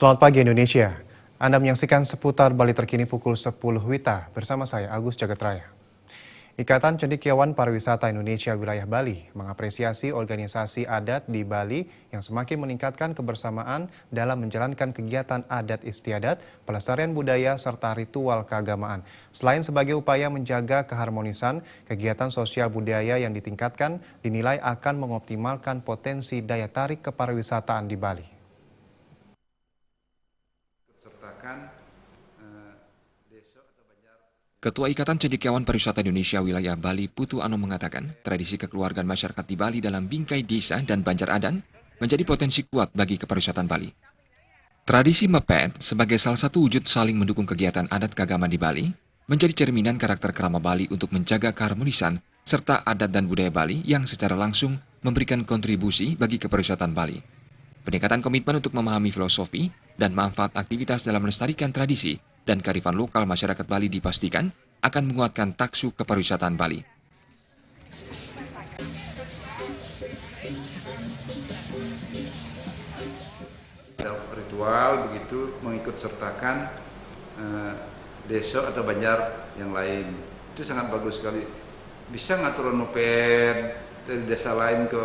Selamat pagi Indonesia. Anda menyaksikan seputar Bali terkini pukul 10 WITA bersama saya Agus Jagatraya. Ikatan Cendekiawan Pariwisata Indonesia Wilayah Bali mengapresiasi organisasi adat di Bali yang semakin meningkatkan kebersamaan dalam menjalankan kegiatan adat istiadat, pelestarian budaya, serta ritual keagamaan. Selain sebagai upaya menjaga keharmonisan, kegiatan sosial budaya yang ditingkatkan dinilai akan mengoptimalkan potensi daya tarik kepariwisataan di Bali. Ketua Ikatan Cendekiawan Pariwisata Indonesia Wilayah Bali, Putu Ano mengatakan, tradisi kekeluargaan masyarakat di Bali dalam bingkai desa dan Banjar Adan menjadi potensi kuat bagi kepariwisataan Bali. Tradisi mepet sebagai salah satu wujud saling mendukung kegiatan adat keagamaan di Bali menjadi cerminan karakter kerama Bali untuk menjaga keharmonisan serta adat dan budaya Bali yang secara langsung memberikan kontribusi bagi kepariwisataan Bali. Peningkatan komitmen untuk memahami filosofi dan manfaat aktivitas dalam melestarikan tradisi dan kearifan lokal masyarakat Bali dipastikan akan menguatkan taksu kepariwisataan Bali. Ritual begitu mengikut sertakan desa atau banjar yang lain, itu sangat bagus sekali. Bisa ngatur moped dari desa lain ke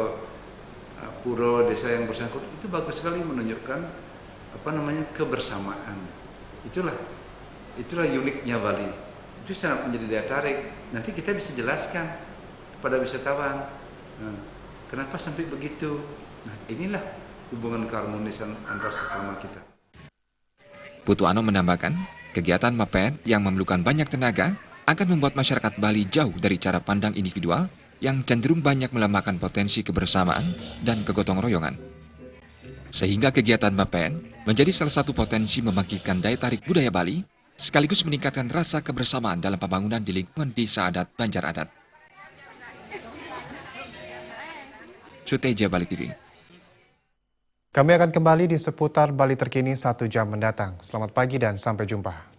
pura desa yang bersangkut, itu bagus sekali menunjukkan kebersamaan. Itulah uniknya Bali. Itu sangat menjadi daya tarik. Nanti kita bisa jelaskan kepada wisatawan, kenapa sampai begitu. Nah, inilah hubungan keharmonisan antar sesama kita. Putu Ano menambahkan, kegiatan mepet yang memerlukan banyak tenaga akan membuat masyarakat Bali jauh dari cara pandang individual yang cenderung banyak melemahkan potensi kebersamaan dan kegotong royongan. Sehingga kegiatan mepet menjadi salah satu potensi membangkitkan daya tarik budaya Bali, sekaligus meningkatkan rasa kebersamaan dalam pembangunan di lingkungan desa adat Banjar Adat. Suteja Bali TV. Kami akan kembali di seputar Bali terkini 1 jam mendatang. Selamat pagi dan sampai jumpa.